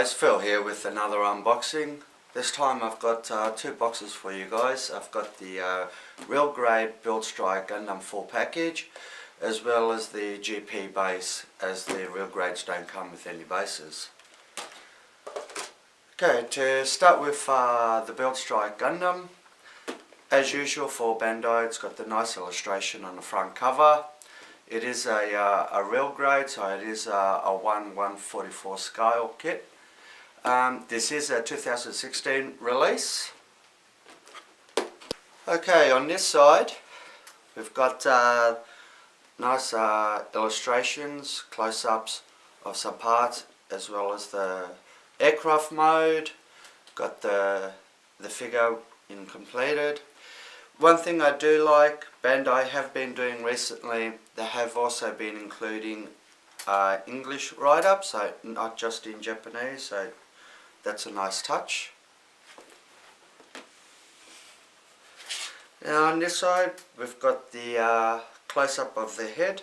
guys, Phil here with another unboxing. This time I've got two boxes for you guys. I've got the real grade Build Strike Gundam 4 package, as well as the GP base, as the real grades don't come with any bases. Okay, to start with the Build Strike Gundam, as usual for Bandai, it's got the nice illustration on the front cover. It is a real grade, so it is a 1/144 scale kit. This is a 2016 release. Okay, on this side we've got nice illustrations, close-ups of some parts, as well as the aircraft mode. Got the figure completed. One thing I do like, Bandai have been doing recently, they have also been including English write-up, so not just in Japanese, so that's a nice touch. Now on this side we've got the close-up of the head.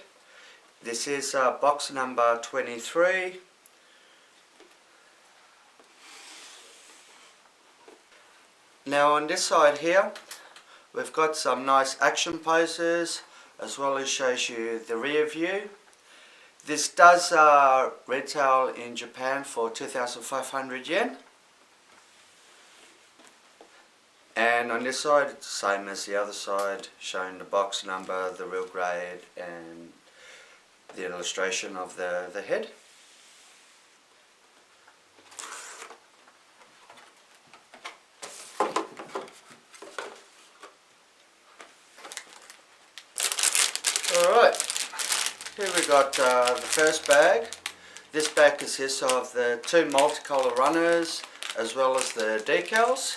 This is box number 23. Now on this side here we've got some nice action poses, as well as shows you the rear view. This does retail in Japan for 2,500 yen. And on this side it's the same as the other side, showing the box number, the real grade, and the illustration of the head. Alright, here we got the first bag. This bag consists of the two multicolour runners as well as the decals.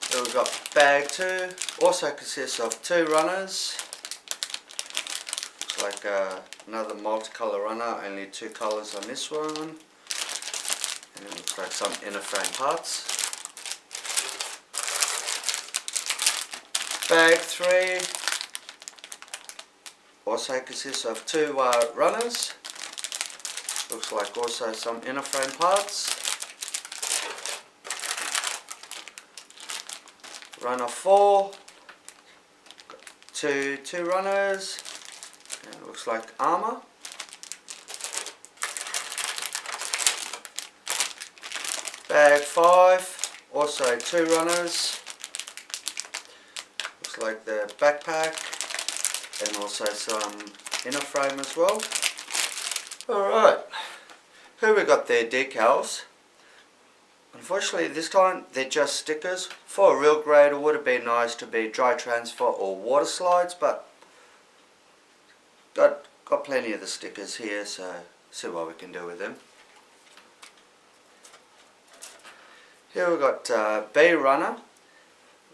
Here we've got bag 2, also consists of two runners. Looks like another multicolour runner, only two colours on this one. And it looks like some inner frame parts. Bag 3 also consists of two runners. Looks like also some inner frame parts. Runner 4, two runners, and it looks like armour. Bag 5, also two runners, looks like the backpack, and also some inner frame as well. Alright, here we got their decals. Unfortunately this time they're just stickers. For a real grade it would have been nice to be dry transfer or water slides, but got plenty of the stickers here, so see what we can do with them. Here we've got B runner,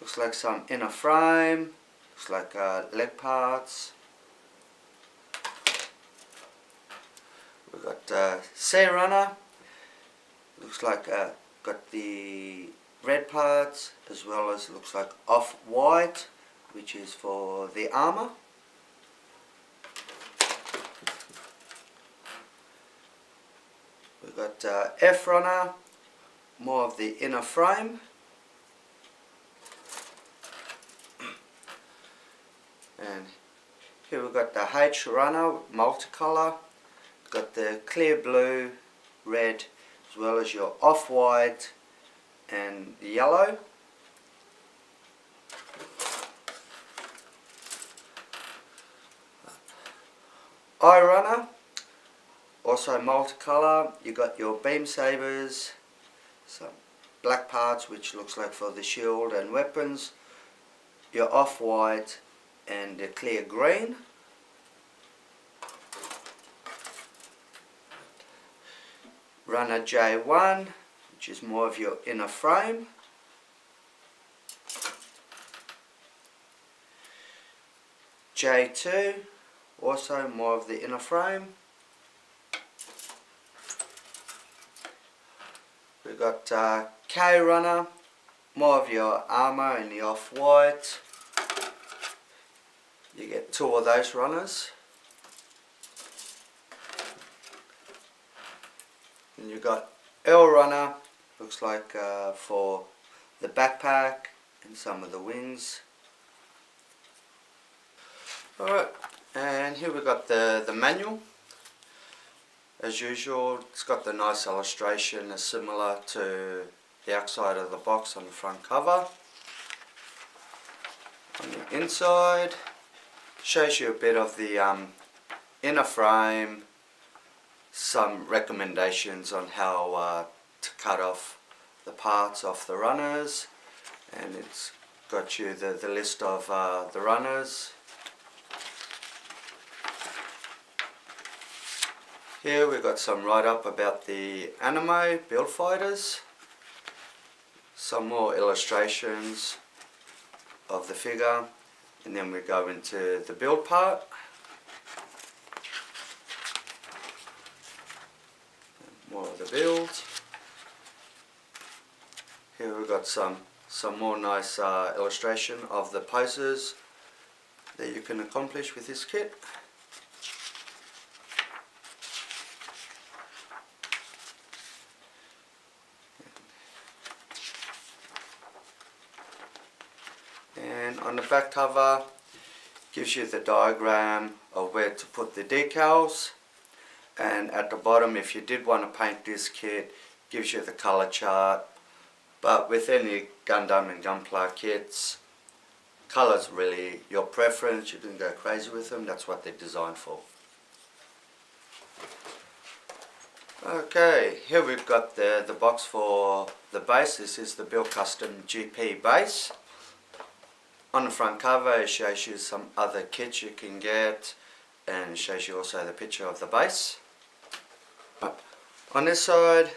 looks like some inner frame, looks like leg parts. We've got C runner, looks like got the red parts, as well as looks like off-white, which is for the armour. We've got F runner, more of the inner frame. And here we've got the H runner, multicolour. Got the clear blue, red, as well as your off-white and the yellow. I runner, also multicolour. You got your beam sabers, some black parts which looks like for the shield and weapons, your off-white and the clear green. Runner J1, which is more of your inner frame. J2, also more of the inner frame. We've got K runner, more of your armour in the off-white. you get 2 of those runners. And you got L runner, looks like for the backpack and some of the wings. Alright, and here we got the manual. As usual, it's got the nice illustration similar to the outside of the box on the front cover. On the inside, shows you a bit of the inner frame, some recommendations on how to cut off the parts off the runners, and it's got you the list of the runners. Here we've got some write-up about the anime build fighters, some more illustrations of the figure, and then we go into the build part. More of the build. Here we've got some more nice illustration of the poses that you can accomplish with this kit. And on the back cover gives you the diagram of where to put the decals, and at the bottom, if you did want to paint this kit, gives you the color chart. But with any Gundam and Gunpla kits, color's really your preference. You can go crazy with them, that's what they're designed for. Okay, here we've got the box for the base. This is the Build Custom GP base. On the front cover it shows you some other kits you can get, and it shows you also the picture of the base. On this side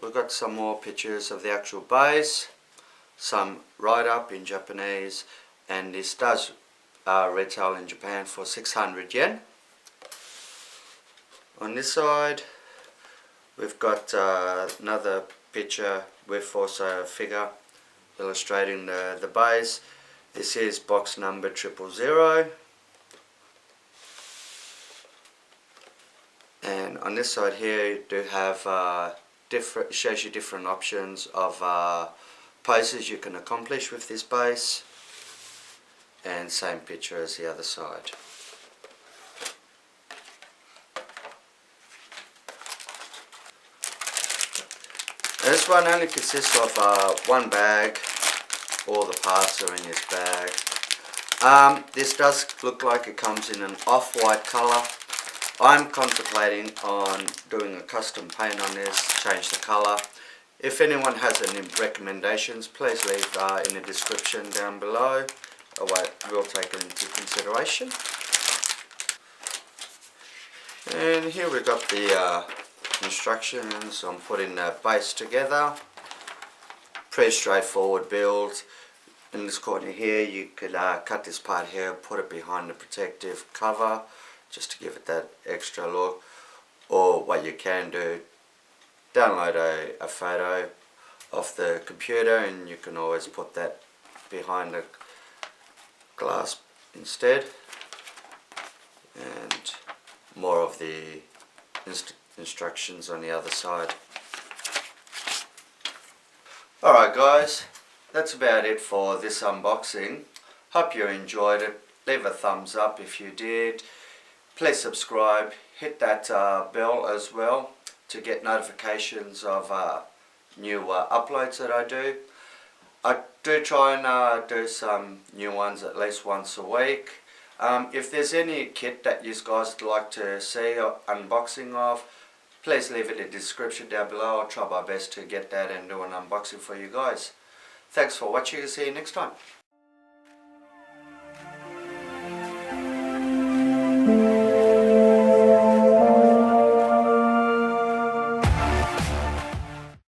we've got some more pictures of the actual base, some write-up in Japanese, and this does retail in Japan for 600 yen. On this side we've got another picture with also a figure illustrating the base. This is box number 000. And on this side here you do have shows you different options of poses you can accomplish with this base, and same picture as the other side. And this one only consists of one bag. All the parts are in this bag. This does look like it comes in an off-white colour. I'm contemplating on doing a custom paint on this, change the colour. If anyone has any recommendations, please leave in the description down below. We'll take it into consideration. And here we've got the instructions on putting the base together. Pretty straightforward build. In this corner here you could cut this part here, put it behind the protective cover just to give it that extra look, or what you can do, download a photo off the computer and you can always put that behind the glass instead, and more of the instructions on the other side. Alright guys, that's about it for this unboxing. Hope you enjoyed it. Leave a thumbs up if you did. Please subscribe, hit that bell as well to get notifications of new uploads that I do. I do try and do some new ones at least once a week. If there's any kit that you guys would like to see unboxing of, please leave it in the description down below. I'll try my best to get that and do an unboxing for you guys. Thanks for watching. See you next time.